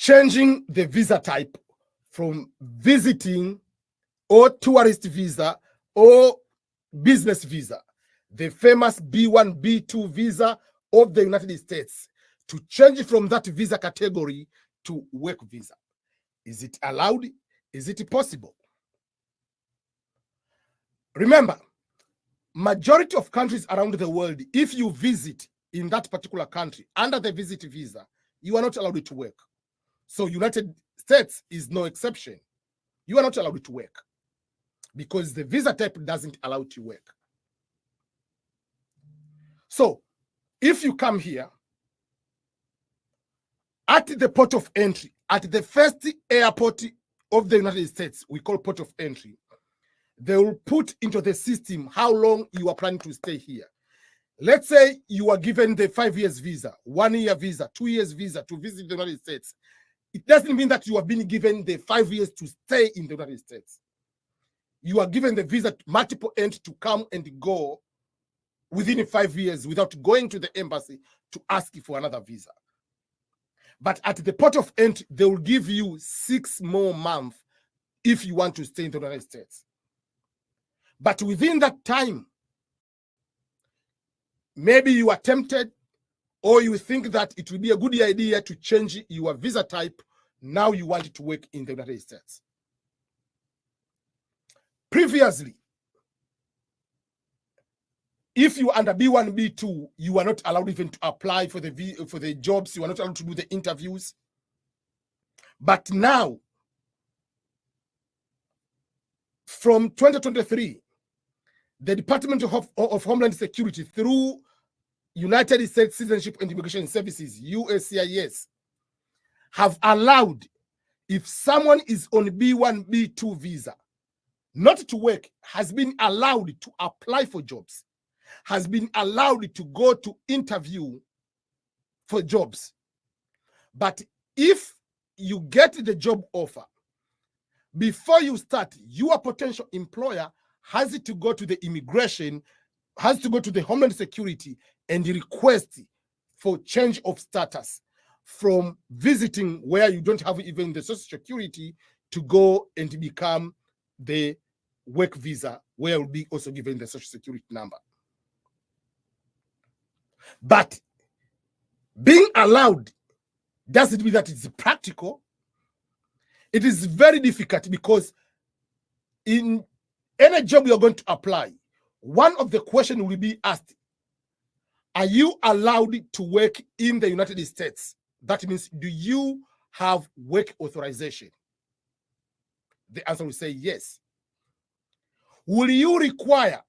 changing the visa type from visiting or tourist visa or business visa, the famous B1, B2 visa of the United States, to change from that visa category to work visa. Is it allowed? Is it possible? Remember, majority of countries around the world, if you visit in that particular country under the visit visa, you are not allowed to work. So United States is no exception. You are not allowed to work because the visa type doesn't allow you to work. So if you come here, at the port of entry, at the first airport of the United States, we call port of entry, they will put into the system how long you are planning to stay here. Let's say you are given the 5 years visa, 1 year visa, 2 years visa to visit the United States. It doesn't mean that you have been given the 5 years to stay in the United States. You are given the visa multiple entry to come and go within 5 years without going to the embassy to ask for another visa. But at the port of entry, they will give you 6 more months if you want to stay in the United States. But within that time, maybe you are tempted or you think that it will be a good idea to change your visa type. Now you want to work in the United States. Previously, if you under B1, B2, you are not allowed even to apply for the jobs. You are not allowed to do the interviews. But now, from 2023, the Department of Homeland Security, through United States Citizenship and Immigration Services, USCIS, have allowed, if someone is on B1, B2 visa, not to work, has been allowed to apply for jobs, has been allowed to go to interview for jobs. But if you get the job offer, before you start, your potential employer has to go to the immigration, has to go to the Homeland Security and request for change of status from visiting where you don't have even the Social Security to go and become the work visa, where you'll be also given the Social Security number. But being allowed doesn't mean that it's practical. It is very difficult because in any job you're going to apply, one of the questions will be asked, are you allowed to work in the United States? That means, do you have work authorization? The answer will say yes. Will you require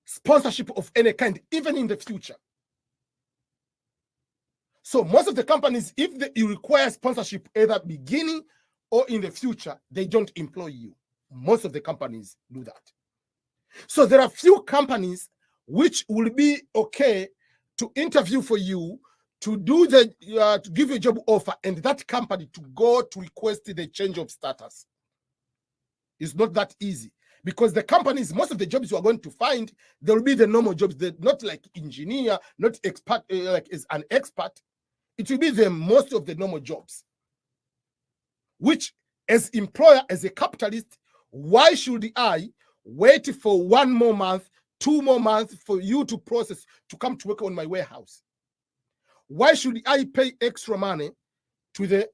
sponsorship of any kind, even in the future? So most of the companies, if you require sponsorship either beginning or in the future, they don't employ you. Most of the companies do that. So there are few companies which will be okay to interview for you, to do the to give you a job offer, and that company to go to request the change of status. It's not that easy, because the companies, most of the jobs you are going to find, there will be the normal jobs, not like engineer, not expert, like as an expert. It will be the most of the normal jobs, which as employer, as a capitalist, why should I wait for 1 more month, 2 more months for you to process to come to work on my warehouse? Why should I pay extra money to the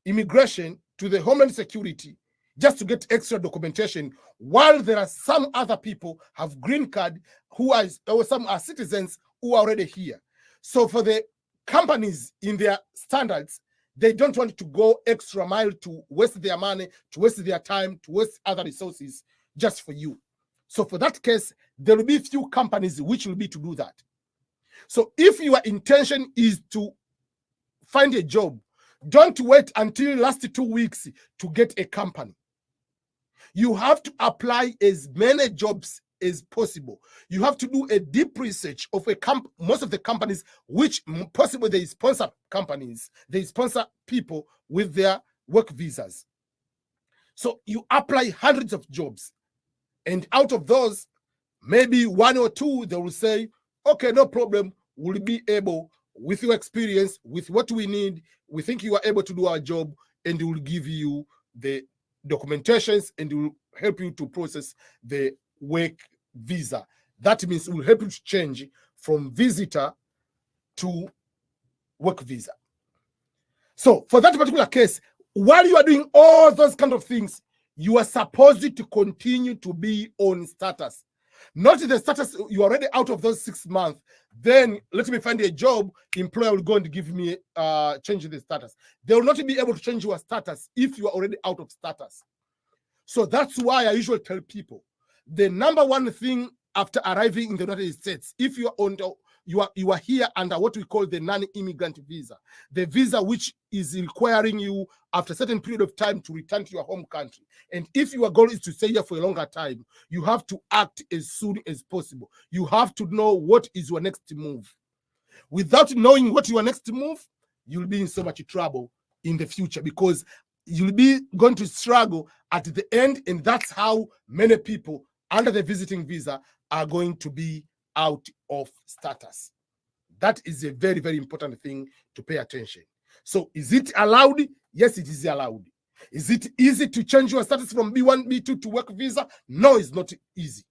immigration, to the Homeland Security, just to get extra documentation, while there are some other people have green card who are, or some are citizens who are already here? So for the companies in their standards, they don't want to go extra mile to waste their money, to waste their time, to waste other resources just for you. So for that case, there will be few companies which will be to do that. So if your intention is to find a job, don't wait until last 2 weeks to get a company. You have to apply as many jobs as possible. You have to do a deep research of most of the companies, which possibly they sponsor companies, they sponsor people with their work visas. So you apply hundreds of jobs, and out of those, maybe 1 or 2, they will say, okay, no problem, we'll be able, with your experience, with what we need, we think you are able to do our job, and we will give you the documentations and will help you to process the work visa. That means it will help you to change from visitor to work visa. So for that particular case, while you are doing all those kind of things, you are supposed to continue to be on status. Not the status, you are already out of those 6 months. Then let me find a job, employer will go and give me change the status. They will not be able to change your status if you are already out of status. So that's why I usually tell people the number one thing after arriving in the United States, if you are on you are here under what we call the non-immigrant visa, the visa which is requiring you after a certain period of time to return to your home country. And if your goal is to stay here for a longer time, you have to act as soon as possible. You have to know what is your next move. Without knowing what your next move, you'll be in so much trouble in the future, because you'll be going to struggle at the end. And that's how many people under the visiting visa are going to be out of status. That is a very, very important thing to pay attention. So is it allowed? Yes, it is allowed. Is it easy to change your status from B1, B2 to work visa? No, it's not easy.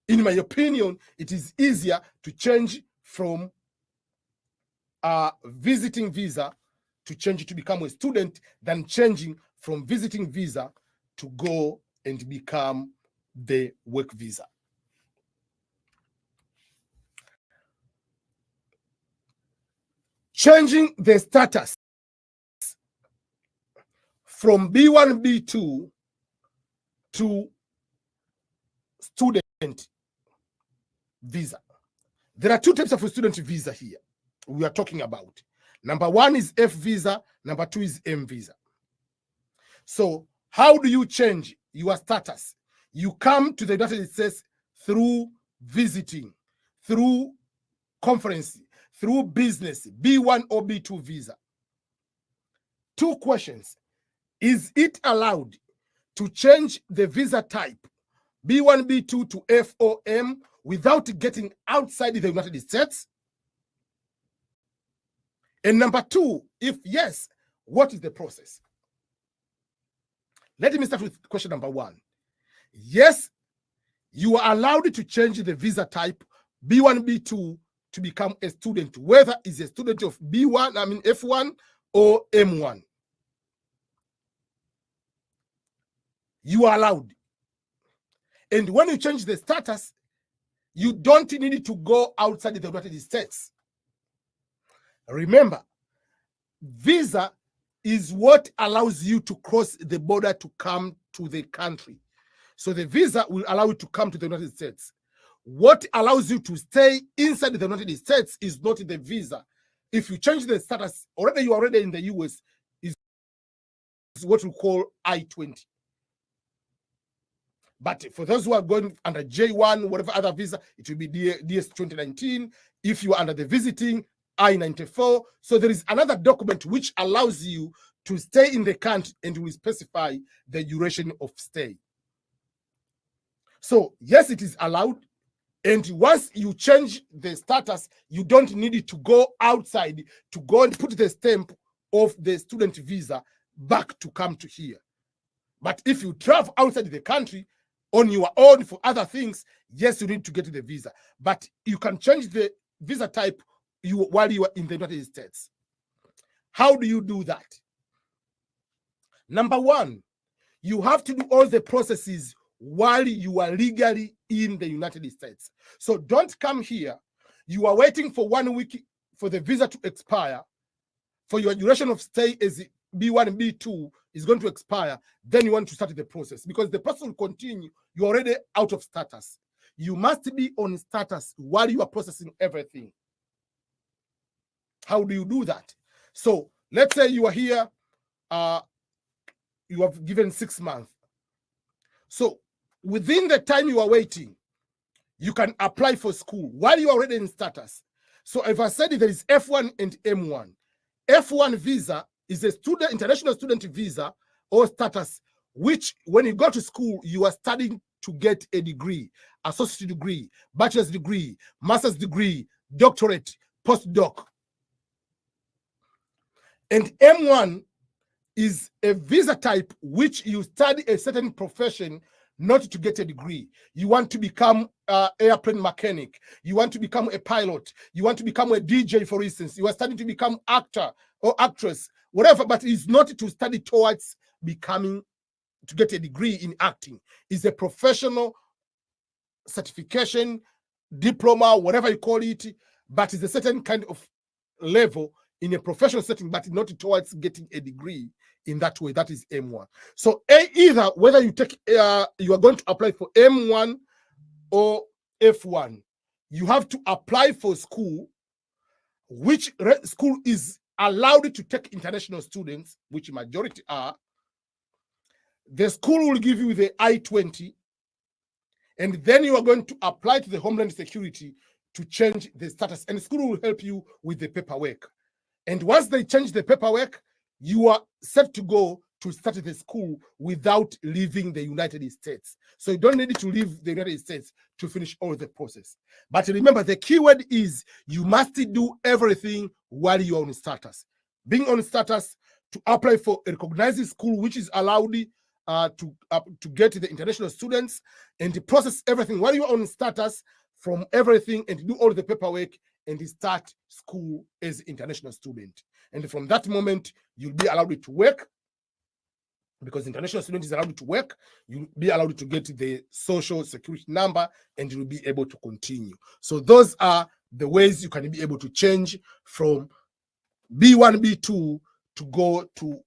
In my opinion, it is easier to change from a visiting visa to change to become a student than changing from visiting visa to go and become the work visa. Changing the status from B1, B2 to student visa. There are two types of student visa here we are talking about. Number one is F visa, number two is M visa. So how do you change your status? You come to the United States through visiting, through conference, through business, B1 or B2 visa. Two questions. Is it allowed to change the visa type, B1, B2 to F or M, without getting outside the United States? And number two, if yes, what is the process? Let me start with question number one. Yes, you are allowed to change the visa type, B1, B2, to become a student, whether it's a student of B1, F1 or M1. You are allowed. And when you change the status, you don't need to go outside the United States. Remember, visa is what allows you to cross the border to come to the country. So the visa will allow you to come to the United States. What allows you to stay inside the United States is not the visa. If you change the status, you are already in the US, is what we call I-20. But for those who are going under J1, whatever other visa, it will be DS 2019. If you are under the visiting, I-94. So there is another document which allows you to stay in the country and will specify the duration of stay. So yes, it is allowed. And once you change the status, you don't need to go outside to go and put the stamp of the student visa back to come to here. But if you travel outside the country on your own for other things, yes, you need to get the visa. But you can change the visa type while you are in the United States. How do you do that? Number one, you have to do all the processes while you are legally in the United States. So don't come here. You are waiting for 1 week for the visa to expire, for your duration of stay as B1 and B2 is going to expire. Then you want to start the process, because the process will continue. You're already out of status. You must be on status while you are processing everything. How do you do that? So let's say you are here, you have given 6 months. So within the time you are waiting, you can apply for school while you are already in status. So if I said there is F1 and M1, F1 visa is a student, international student visa or status, which when you go to school, you are studying to get a degree, associate degree, bachelor's degree, master's degree, doctorate, postdoc. And M1 is a visa type which you study a certain profession, not to get a degree. You want to become an airplane mechanic. You want to become a pilot. You want to become a DJ, for instance. You are studying to become actor or actress, whatever, but it's not to study towards becoming, to get a degree in acting. It's a professional certification, diploma, whatever you call it, but it's a certain kind of level in a professional setting, but not towards getting a degree in that way. That is M1. So either whether you take, you are going to apply for M1 or F1, you have to apply for school, which school is allowed to take international students, which majority are. The school will give you the I-20, and then you are going to apply to the Homeland Security to change the status, and the school will help you with the paperwork. And once they change the paperwork, you are set to go to start the school without leaving the United States. So you don't need to leave the United States to finish all the process. But remember, the keyword is you must do everything while you're on status. Being on status, to apply for a recognized school which is allowed to get the international students, and to process everything while you're on status from everything, and do all the paperwork and start school as an international student. And from that moment, you'll be allowed to work, because international student is allowed to work. You'll be allowed to get the social security number, and you'll be able to continue. So those are the ways you can be able to change from B1, B2 to go to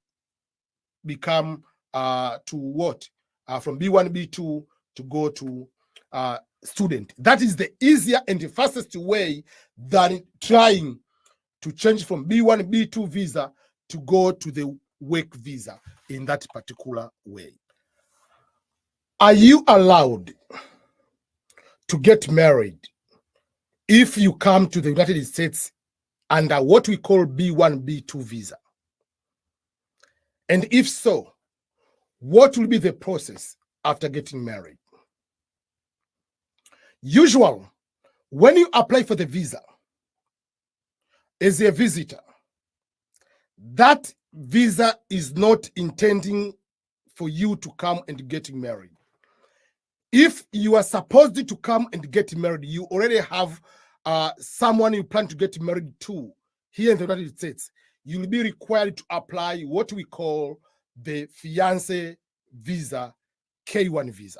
become to what? From B1, B2 to go to student. That is the easier and the fastest way than trying to change from B1, B2 visa to go to the work visa in that particular way. Are you allowed to get married if you come to the United States under what we call B1, B2 visa? And if so, what will be the process after getting married? Usually, when you apply for the visa as a visitor, that visa is not intending for you to come and get married. If you are supposed to come and get married, you already have someone you plan to get married to here in the United States, you'll be required to apply what we call the fiancé visa, K1 visa.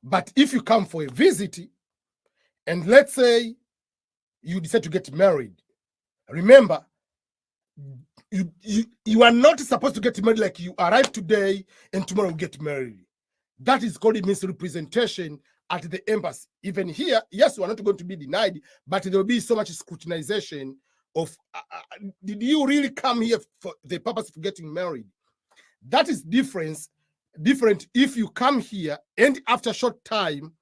But if you come for a visit, and let's say you decide to get married, remember, you are not supposed to get married like you arrive today and tomorrow you get married. That is called a misrepresentation at the embassy. Even here, yes, you are not going to be denied, but there will be so much scrutinization of, did you really come here for the purpose of getting married? That is different if you come here and after a short time,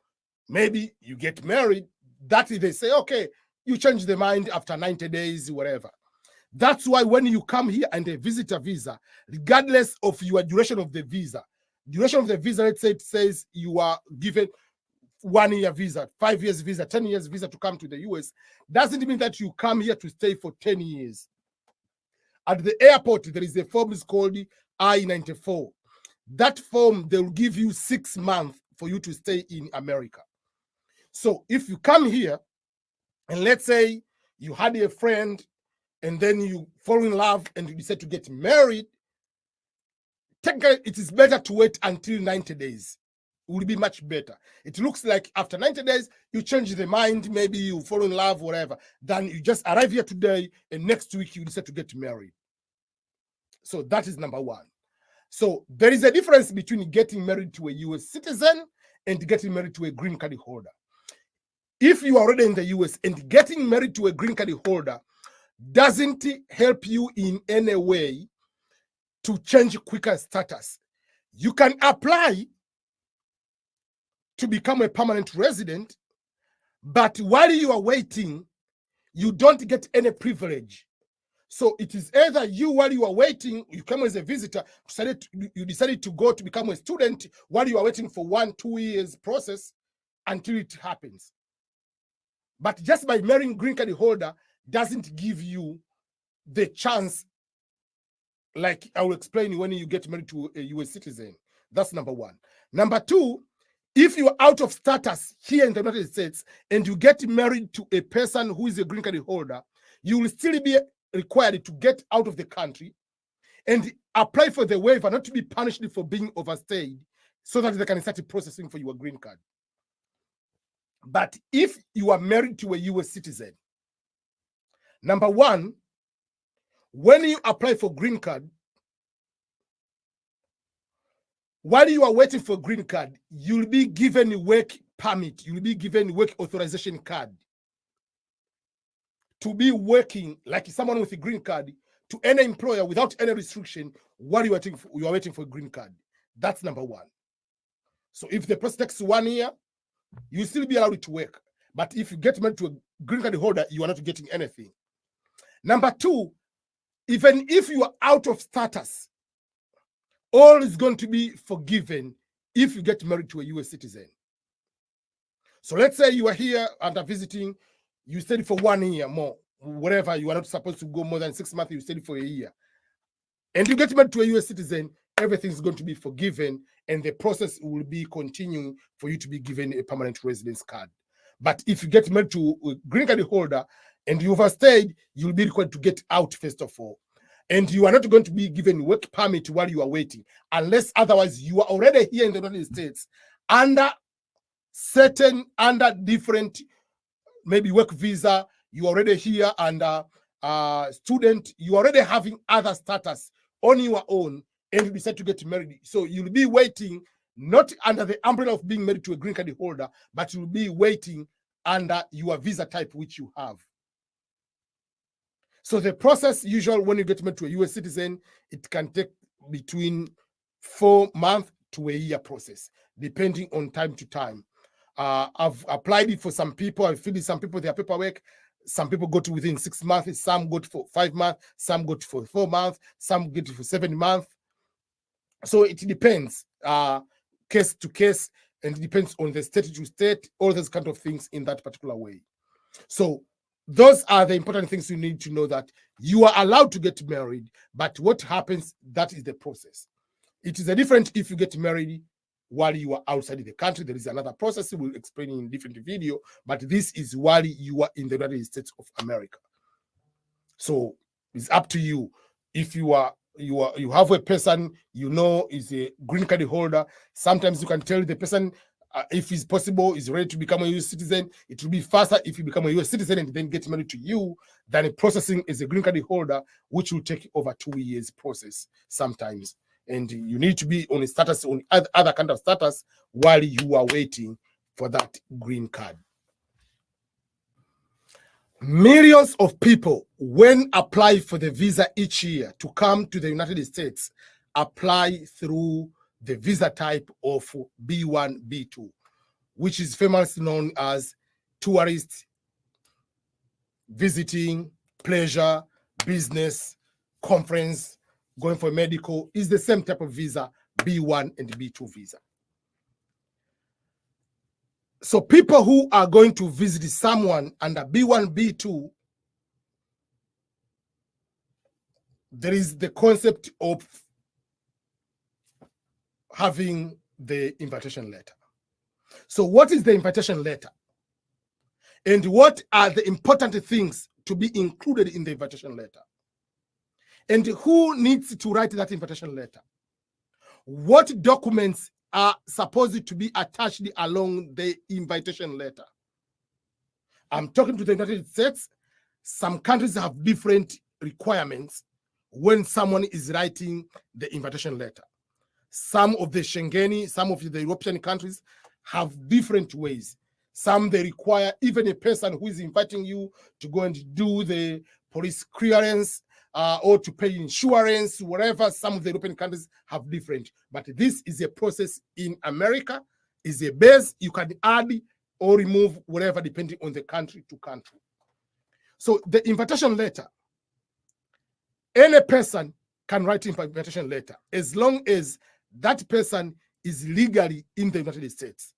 maybe you get married, that they say, okay, you change the mind after 90 days, whatever. That's why when you come here and a visitor visa, regardless of your duration of the visa, let's say it says you are given 1 year visa, 5 years visa, 10 years visa to come to the US, doesn't mean that you come here to stay for 10 years. At the airport, there is a form called I-94. That form, they will give you 6 months for you to stay in America. So if you come here, and let's say you had a friend, and then you fall in love and you decide to get married, technically it is better to wait until 90 days. It will be much better. It looks like after 90 days, you change the mind, maybe you fall in love, whatever. Then you just arrive here today, and next week you decide to get married. So that is number one. So there is a difference between getting married to a US citizen and getting married to a green card holder. If you are already in the US and getting married to a green card holder doesn't help you in any way to change quicker status, you can apply to become a permanent resident, but while you are waiting, you don't get any privilege. So it is either you, while you are waiting, you come as a visitor, you decided to go to become a student while you are waiting for 1-2 years process until it happens. But just by marrying green card holder doesn't give you the chance, like I will explain when you get married to a US citizen. That's number one. Number two, if you are out of status here in the United States and you get married to a person who is a green card holder, you will still be required to get out of the country and apply for the waiver, not to be punished for being overstayed, so that they can start processing for your green card. But if you are married to a US citizen, number one, when you apply for green card, while you are waiting for green card, you'll be given a work permit. You'll be given work authorization card to be working like someone with a green card to any employer without any restriction while you are waiting for a green card. That's number one. So if the process takes 1 year, you'll still be allowed to work. But if you get married to a green card holder, you are not getting anything. Number two, even if you are out of status, all is going to be forgiven if you get married to a US citizen. So let's say you are here and are visiting, you stayed for 1 year more, wherever you are not supposed to go more than 6 months, you stayed for a year. And you get married to a US citizen, everything is going to be forgiven, and the process will be continuing for you to be given a permanent residence card. But if you get married to a green card holder and you overstayed, you'll be required to get out first of all. And you are not going to be given work permit while you are waiting, unless otherwise you are already here in the United States under different, maybe work visa, you are already here under student, you are already having other status on your own, and you decide to get married. So you'll be waiting, not under the umbrella of being married to a green card holder, but you'll be waiting under your visa type which you have. So the process usually when you get married to a US citizen, it can take between 4 months to a year process, depending on time to time. I've applied it for some people. I've filled in some people their paperwork. Some people go to within 6 months. Some go to for 5 months. Some go to for 4 months. Some get for 7 months. So it depends, case to case, and it depends on the state to state, all those kind of things in that particular way. So those are the important things you need to know, that you are allowed to get married, but what happens, that is the process. It is a different if you get married while you are outside the country. There is another process we'll explain in a different video, but this is while you are in the United States of America. So it's up to you. If you have a person you know is a green card holder, sometimes you can tell the person, if it's possible, is ready to become a US citizen. It will be faster if you become a US citizen and then get married to you than processing as a green card holder, which will take over 2 years process sometimes. And you need to be on a status, on other kind of status, while you are waiting for that green card. Millions of people, when apply for the visa each year to come to the United States, apply through the visa type of B1, B2, which is famously known as tourist, visiting, pleasure, business, conference, going for medical. Is the same type of visa, B1 and B2 visa. So people who are going to visit someone under B1, B2, there is the concept of having the invitation letter. So what is the invitation letter? And what are the important things to be included in the invitation letter? And who needs to write that invitation letter? What documents are supposed to be attached along the invitation letter? I'm talking to the United States. Some countries have different requirements when someone is writing the invitation letter. Some of the Schengeni, some of the European countries have different ways. Some they require even a person who is inviting you to go and do the police clearance or to pay insurance, whatever. Some of the European countries have different. But this is a process in America, is a base. You can add or remove whatever depending on the country to country. So the invitation letter, any person can write an invitation letter as long as that person is legally in the United States.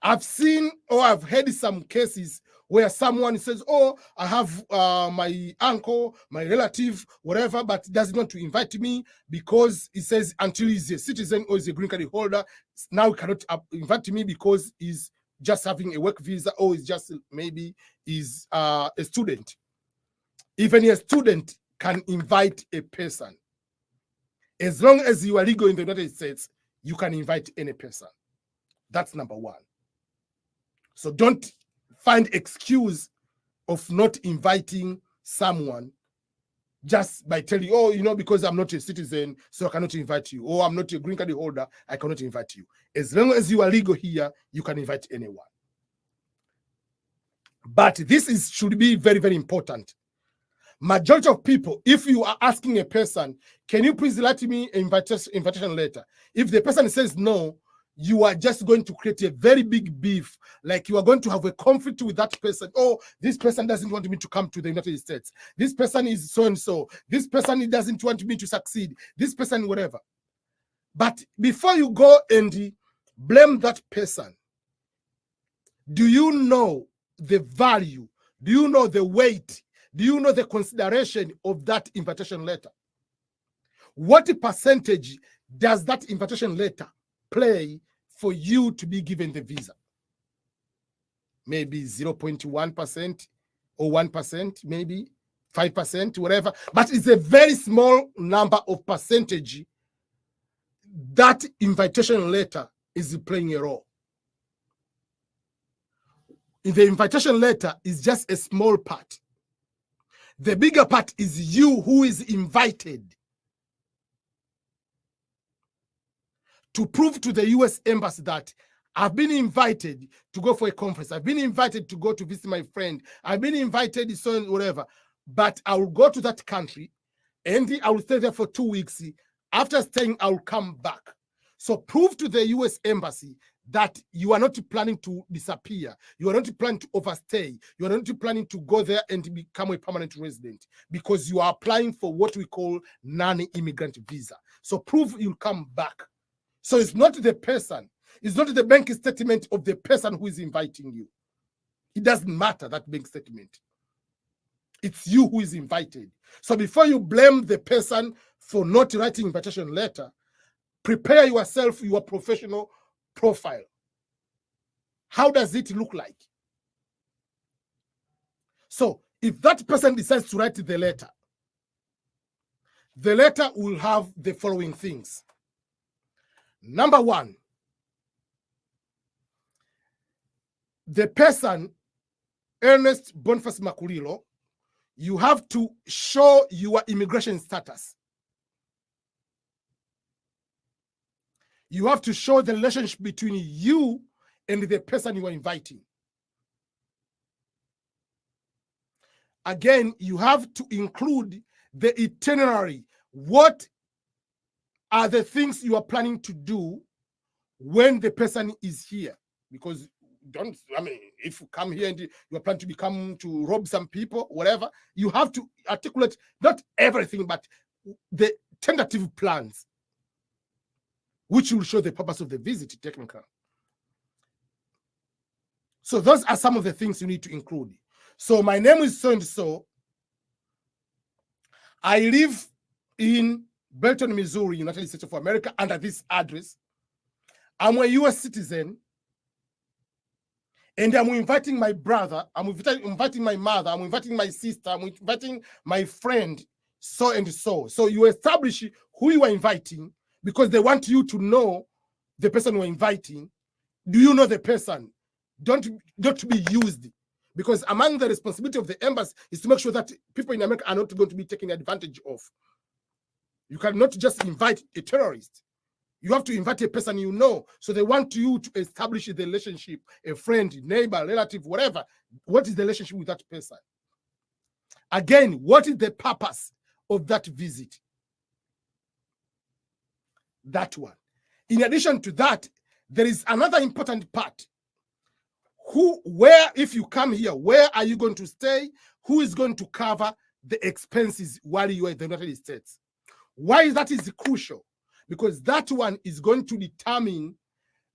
I've seen or I've heard some cases where someone says, oh, I have my uncle, my relative, whatever, but doesn't want to invite me because he says until he's a citizen or is a green card holder, now he cannot invite me because he's just having a work visa or is just maybe is a student. Even a student can invite a person. As long as you are legal in the United States, you can invite any person. That's number one. So don't find excuse of not inviting someone just by telling, oh, you know, because I'm not a citizen, so I cannot invite you. Or I'm not a green card holder, I cannot invite you. As long as you are legal here, you can invite anyone. But this should be very, very important. Majority of people, if you are asking a person, can you please write me an invitation letter? If the person says no, you are just going to create a very big beef. Like you are going to have a conflict with that person. Oh, this person doesn't want me to come to the United States. This person is so-and-so. This person doesn't want me to succeed. This person, whatever. But before you go and blame that person, do you know the value? Do you know the weight? Do you know the consideration of that invitation letter? What percentage does that invitation letter play for you to be given the visa? Maybe 0.1% or 1%, maybe 5%, whatever. But it's a very small number of percentage that invitation letter is playing a role. The invitation letter is just a small part. The bigger part is you who is invited to prove to the US Embassy that I've been invited to go for a conference. I've been invited to go to visit my friend. I've been invited, so whatever. But I will go to that country and I will stay there for 2 weeks. After staying, I will come back. So prove to the US Embassy that you are not planning to disappear. You are not planning to overstay. You are not planning to go there and become a permanent resident, because you are applying for what we call non-immigrant visa. So prove you'll come back. So it's not the person. It's not the bank statement of the person who is inviting you. It doesn't matter, that bank statement. It's you who is invited. So before you blame the person for not writing invitation letter, prepare yourself, your professional profile. How does it look like? So if that person decides to write the letter will have the following things. Number one, the person, Ernest Boniface Makulilo, you have to show your immigration status. You have to show the relationship between you and the person you are inviting. Again, you have to include the itinerary. What are the things you are planning to do when the person is here? Because if you come here and you are planning to rob some people, whatever, you have to articulate not everything, but the tentative plans, which will show the purpose of the visit technically. So those are some of the things you need to include. So my name is so-and-so. I live in Belton, Missouri, United States of America, under this address. I'm a US citizen, and I'm inviting my brother, I'm inviting my mother, I'm inviting my sister, I'm inviting my friend, so-and-so. So you establish who you are inviting, because they want you to know the person you are inviting. Do you know the person? Don't be used. Because among the responsibility of the embassy is to make sure that people in America are not going to be taken advantage of. You cannot just invite a terrorist. You have to invite a person you know. So they want you to establish the relationship, a friend, neighbor, relative, whatever. What is the relationship with that person? Again, what is the purpose of that visit? That one. In addition to that, there is another important part. If you come here, where are you going to stay? Who is going to cover the expenses while you are in the United States? Why that is crucial? Because that one is going to determine,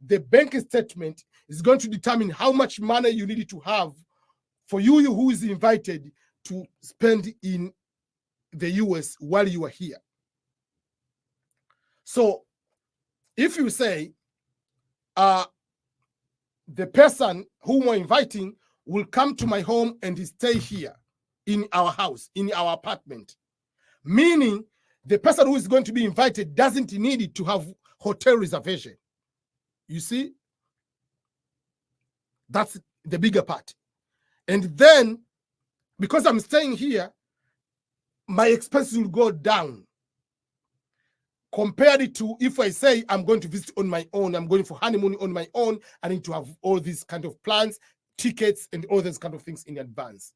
the bank statement is going to determine how much money you need to have for you who is invited to spend in the US while you are here. So if you say the person whom we're inviting will come to my home and stay here in our house, in our apartment, meaning the person who is going to be invited doesn't need to have hotel reservation. You see? That's the bigger part. And then, because I'm staying here, my expenses will go down compared to if I say I'm going to visit on my own, I'm going for honeymoon on my own, I need to have all these kind of plans, tickets, and all those kind of things in advance.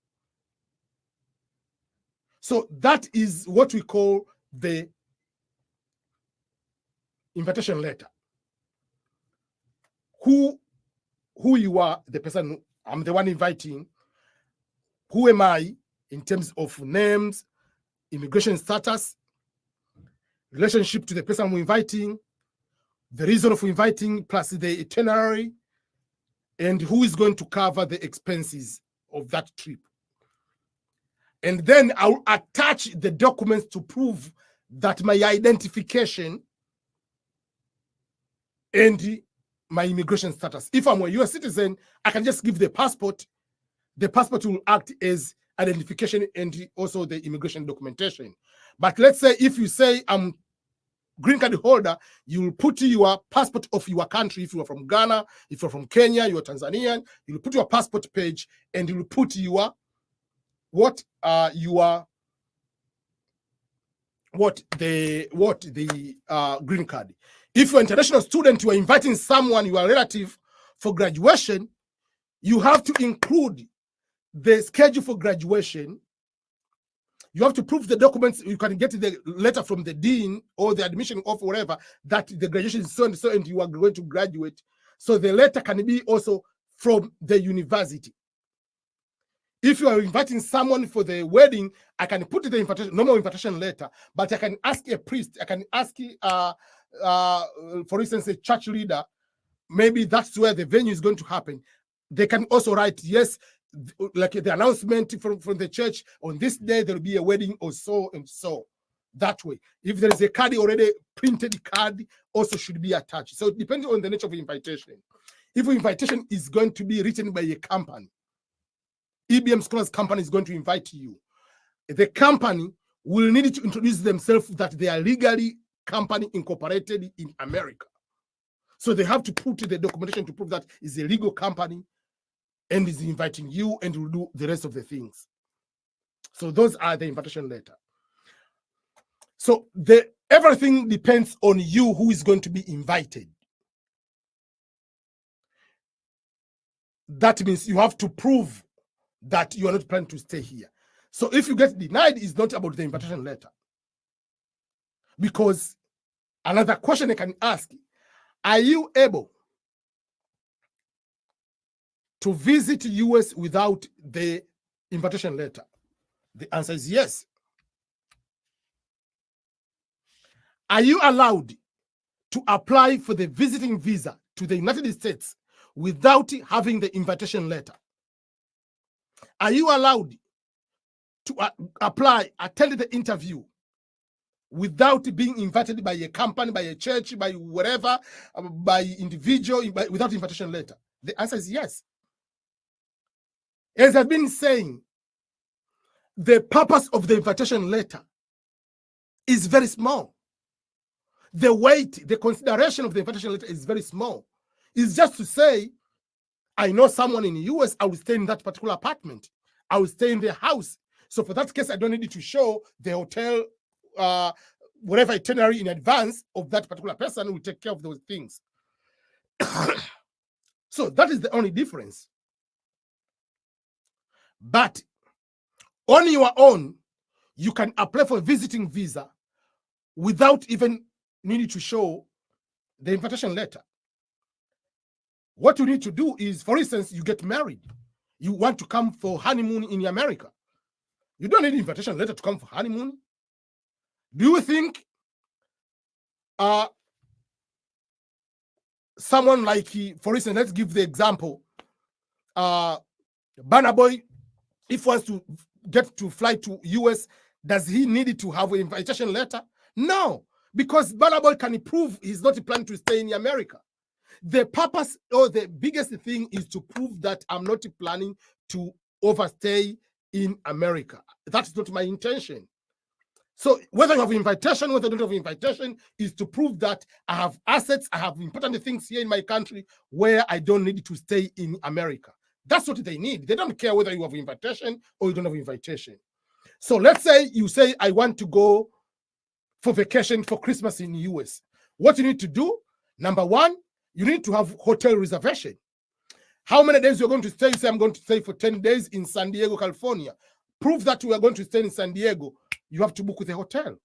So that is what we call the invitation letter. Who you are, the person, I'm the one inviting. Who am I in terms of names, immigration status, relationship to the person I'm inviting, the reason of inviting, plus the itinerary, and who is going to cover the expenses of that trip. And then I'll attach the documents to prove that my identification and my immigration status. If I'm a US citizen, I can just give the passport. The passport will act as identification and also the immigration documentation. But let's say if you say I'm green card holder, you will put your passport of your country. If you are from Ghana, if you're from Kenya, you're Tanzanian, you will put your passport page and you will put your green card. If you're an international student, you are inviting someone, your relative, for graduation, you have to include the schedule for graduation. You have to prove the documents. You can get the letter from the dean or the admission of whatever that the graduation is so and so and you are going to graduate. So the letter can be also from the university. If you are inviting someone for the wedding, I can put the invitation, normal invitation letter, but I can ask a priest, I can ask, for instance, a church leader, maybe that's where the venue is going to happen. They can also write, yes, like the announcement from the church, on this day there will be a wedding or so and so. That way. If there is a card already, printed card also should be attached. So depending on the nature of the invitation. If the invitation is going to be written by a company, EBM Scholars company is going to invite you. The company will need to introduce themselves that they are legally company incorporated in America. So they have to put the documentation to prove that it's a legal company and is inviting you and will do the rest of the things. So those are the invitation letter. So everything depends on you who is going to be invited. That means you have to prove that you are not planning to stay here. So if you get denied, it's not about the invitation letter. Because another question I can ask, are you able to visit US without the invitation letter? The answer is yes. Are you allowed to apply for the visiting visa to the United States without having the invitation letter? Are you allowed to attend the interview without being invited by a company, by a church, by whatever, by individual, without invitation letter? The answer is yes. As I've been saying, the purpose of the invitation letter is very small. The weight, the consideration of the invitation letter is very small. It's just to say, I know someone in the US, I will stay in that particular apartment. I will stay in their house. So for that case, I don't need to show the hotel, whatever itinerary in advance of that particular person will take care of those things. So that is the only difference. But on your own, you can apply for a visiting visa without even needing to show the invitation letter. What you need to do is, for instance, you get married. You want to come for honeymoon in America. You don't need an invitation letter to come for honeymoon. Do you think someone like, for instance, let's give the example, Burna Boy if he wants to get to fly to US, does he need to have an invitation letter? No, because Balaboy can prove he's not planning to stay in America. The purpose or the biggest thing is to prove that I'm not planning to overstay in America. That's not my intention. So whether you have invitation, whether you don't have invitation, is to prove that I have assets, I have important things here in my country where I don't need to stay in America. That's what they need. They don't care whether you have invitation or you don't have invitation. So let's say you say, I want to go for vacation for Christmas in the US. What you need to do, number one, you need to have hotel reservation. How many days you're going to stay? You say, I'm going to stay for 10 days in San Diego, California. Prove that we are going to stay in San Diego. You have to book with a hotel.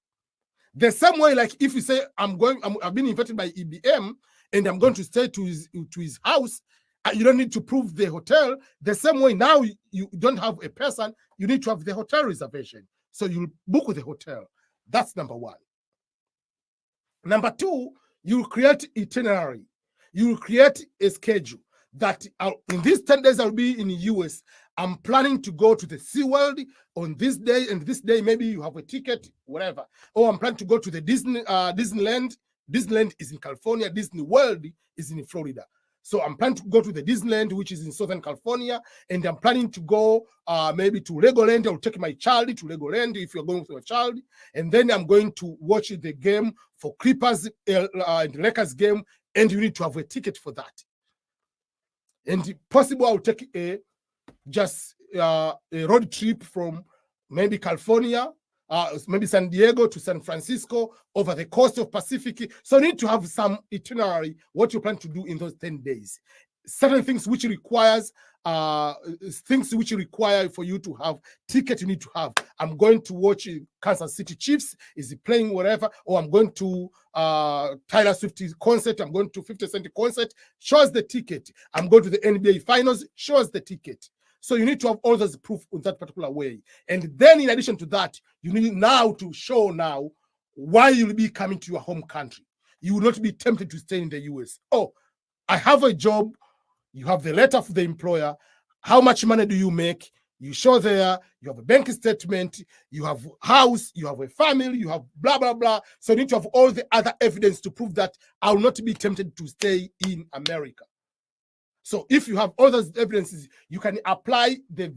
The same way, like if you say, I've been invited by EBM and I'm going to stay to his house, you don't need to prove the hotel. The same way now you don't have a person, you need to have the hotel reservation. So you'll book with a hotel. That's number one. Number two, you create itinerary. You create a schedule that in these 10 days I'll be in the US. I'm planning to go to the SeaWorld on this day, and this day maybe you have a ticket, whatever. Or I'm planning to go to the Disneyland. Disneyland is in California. Disney World is in Florida. So I'm planning to go to the Disneyland, which is in Southern California, and I'm planning to go maybe to Legoland. I'll take my child to Legoland if you're going with your child, and then I'm going to watch the game for Clippers and Lakers game, and you need to have a ticket for that. And if possible, I'll take a road trip from maybe California, maybe San Diego to San Francisco over the coast of Pacific. So you need to have some itinerary, what you plan to do in those 10 days. Certain things which requires for you to have ticket, you need to have. I'm going to watch Kansas City Chiefs, is he playing whatever, or I'm going to Taylor Swift concert, I'm going to 50 Cent concert, shows the ticket. I'm going to the NBA finals, shows the ticket. So you need to have all those proof in that particular way. And then in addition to that, you need now to show now why you'll be coming to your home country. You will not be tempted to stay in the US. Oh, I have a job. You have the letter of the employer. How much money do you make? You show there, you have a bank statement, you have a house, you have a family, you have blah, blah, blah. So you need to have all the other evidence to prove that I will not be tempted to stay in America. So if you have all those evidences, you can apply the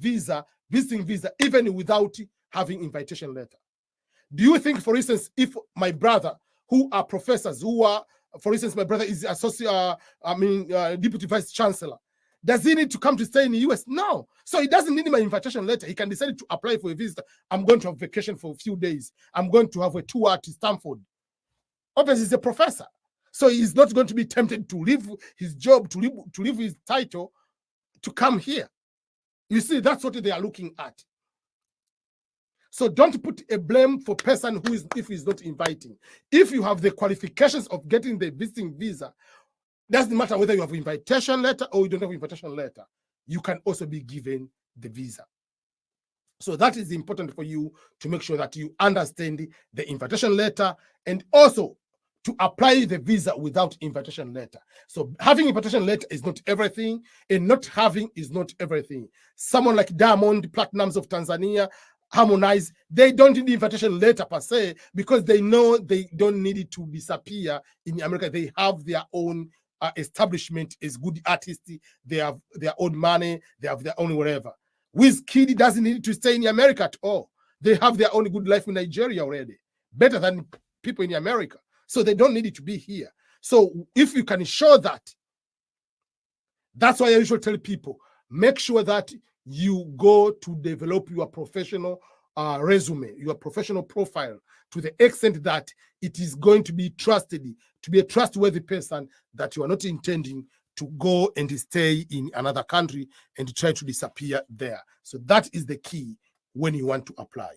visiting visa, even without having invitation letter. Do you think, for instance, if my brother, who are professors, who are, for instance, my brother is deputy vice chancellor, does he need to come to stay in the US? No. So he doesn't need my invitation letter. He can decide to apply for a visa. I'm going to have vacation for a few days. I'm going to have a tour to Stanford. Obviously, he's a professor. So he's not going to be tempted to leave his job, to leave his title, to come here. You see, that's what they are looking at. So don't put a blame for person who is, if he's not inviting. If you have the qualifications of getting the visiting visa, doesn't matter whether you have an invitation letter or you don't have an invitation letter, you can also be given the visa. So that is important for you to make sure that you understand the invitation letter and also to apply the visa without invitation letter. So having invitation letter is not everything, and not having is not everything. Someone like Diamond Platinums of Tanzania, Harmonize, they don't need the invitation letter per se, because they know they don't need it to disappear in America. They have their own establishment as good artists. They have their own money. They have their own whatever. Wizkid doesn't need to stay in America at all. They have their own good life in Nigeria already, better than people in America. So they don't need it to be here. So if you can show that, that's why I usually tell people, make sure that you go to develop your professional resume, your professional profile, to the extent that it is going to be trusted, to be a trustworthy person, that you are not intending to go and stay in another country and try to disappear there. So that is the key when you want to apply.